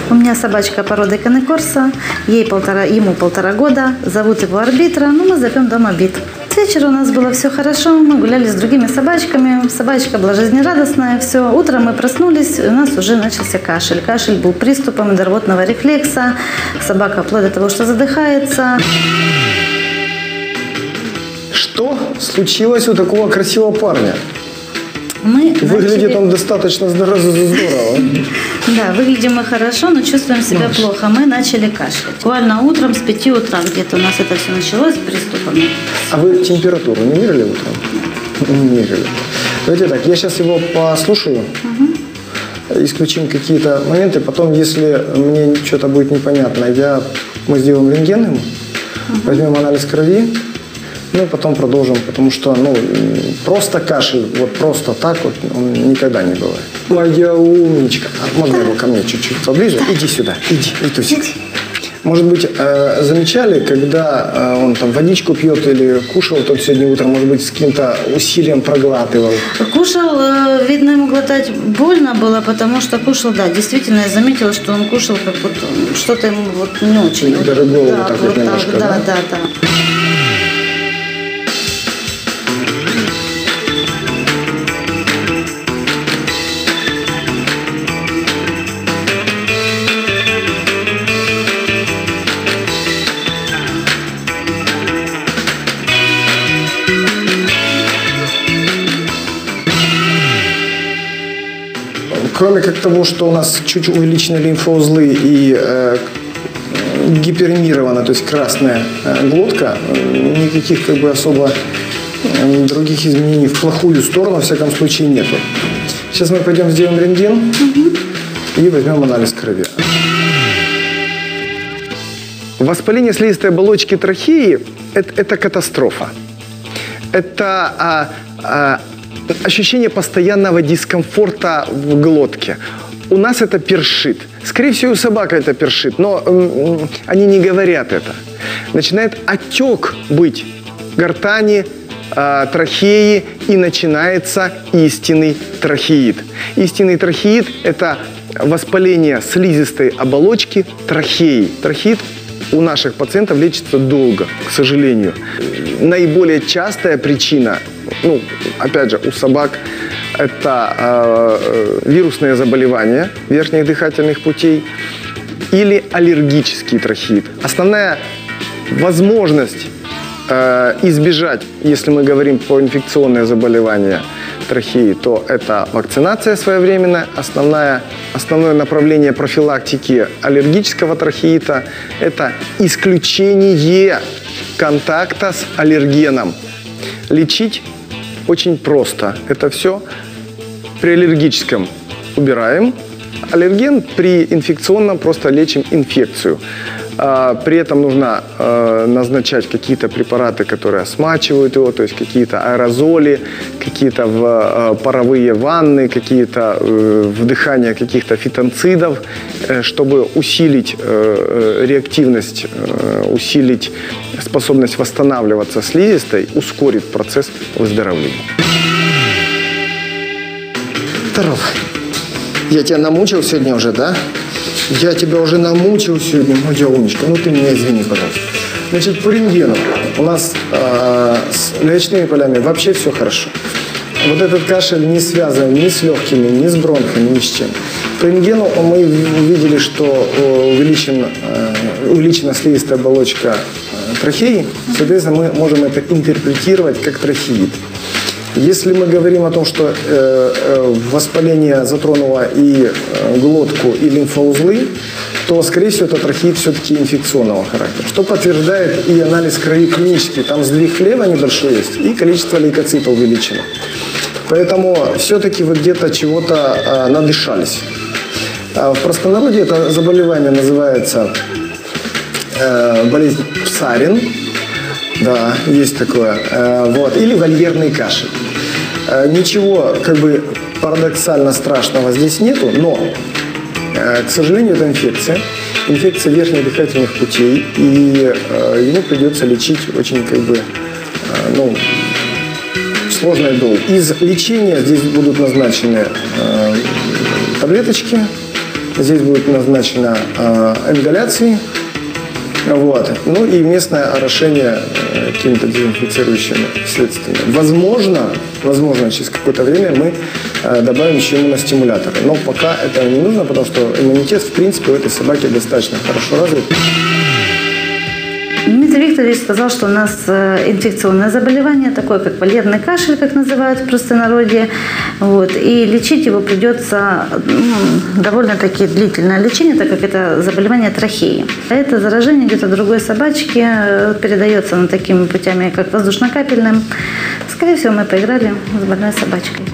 У меня собачка породы Канекорса, ему 1,5 года, зовут его Арбитра, но мы зовем дома Бит. С вечера у нас было все хорошо, мы гуляли с другими собачками, собачка была жизнерадостная, все. Утром мы проснулись, у нас уже начался кашель. Кашель был приступом рвотного рефлекса, собака вплоть до того, что задыхается. Что случилось у такого красивого парня? Выглядит он достаточно здорово. Да, выглядим мы хорошо, но чувствуем себя плохо. Мы начали кашлять. Буквально утром с 5 утра где-то у нас это все началось с приступами. А вы температуру не мерили утром? Не мерили. Давайте так, я сейчас его послушаю, исключим какие-то моменты, потом, если мне что-то будет непонятно, мы сделаем рентген ему, возьмем анализ крови, ну и потом продолжим, потому что, просто кашель, вот просто так вот, он никогда не бывает. Моя умничка. Можно его ко мне чуть-чуть поближе? Иди сюда, иди, Витусик. Может быть, замечали, когда он там водичку пьет или кушал тот сегодня утром, может быть, с каким-то усилием проглатывал? Кушал, видно, ему глотать больно было, потому что кушал, да, действительно, я заметила, что он кушал как вот что-то ему вот не очень. Дорогого да, так вот немножко, да? Да. Кроме как того, что у нас чуть увеличены лимфоузлы и гиперемирована, то есть красная глотка, никаких как бы особо других изменений в плохую сторону, во всяком случае, нету. Сейчас мы пойдем сделаем рентген и возьмем анализ крови. Воспаление слизистой оболочки трахеи – это катастрофа. Это ощущение постоянного дискомфорта в глотке. У нас это першит. Скорее всего, у собак это першит, но они не говорят это. Начинает отек быть гортани, трахеи, и начинается истинный трахеид. Истинный трахеид – это воспаление слизистой оболочки трахеи. Трахеид у наших пациентов лечится долго, к сожалению. Наиболее частая причина, опять же, у собак это вирусные заболевания верхних дыхательных путей или аллергический трахеид. Основная возможность избежать, если мы говорим про инфекционные заболевания трахеи, то это вакцинация своевременная. Основное направление профилактики аллергического трахеита – это исключение контакта с аллергеном. Лечить очень просто. Это все при аллергическом убираем аллерген, при инфекционном просто лечим инфекцию. При этом нужно назначать какие-то препараты, которые смачивают его, то есть какие-то аэрозоли, какие-то паровые ванны, какие-то вдыхание каких-то фитонцидов, чтобы усилить реактивность, усилить способность восстанавливаться слизистой, ускорить процесс выздоровления. Здорово. Я тебя намучил сегодня уже, да? Я тебя уже намучил сегодня, моя умничка. Ты меня извини, пожалуйста. Значит, по рентгену у нас с легочными полями вообще все хорошо. Вот этот кашель не связан ни с легкими, ни с бронхами, ни с чем. По рентгену мы увидели, что увеличена слизистая оболочка трахеи. Соответственно, мы можем это интерпретировать как трахеид. Если мы говорим о том, что воспаление затронуло и глотку, и лимфоузлы, то, скорее всего, это трахеид все-таки инфекционного характера. Что подтверждает и анализ крови клинический. Там сдвиг влево небольшой есть, и количество лейкоцитов увеличено. Поэтому все-таки вы где-то чего-то надышались. В простонародье это заболевание называется болезнь Псарин. Да, есть такое. Или вольерный кашель. Ничего, парадоксально страшного здесь нету, но, к сожалению, это инфекция. инфекция верхних дыхательных путей, и ему придется лечить очень сложной долей. Из лечения здесь будут назначены таблеточки, здесь будет назначена ингаляции, вот. Ну и местное орошение какими-то дезинфицирующими средствами. Возможно, через какое-то время мы добавим еще иммуностимуляторы. Но пока это не нужно, потому что иммунитет, в принципе, у этой собаки достаточно хорошо развит. Дмитрий Викторович сказал, что у нас инфекционное заболевание, такое как валерный кашель, как называют в простонародье. Вот. И лечить его придется довольно-таки длительное лечение, так как это заболевание трахеи. Это заражение где-то другой собачки передается такими путями, как воздушно-капельным. Скорее всего, мы поиграли с больной собачкой.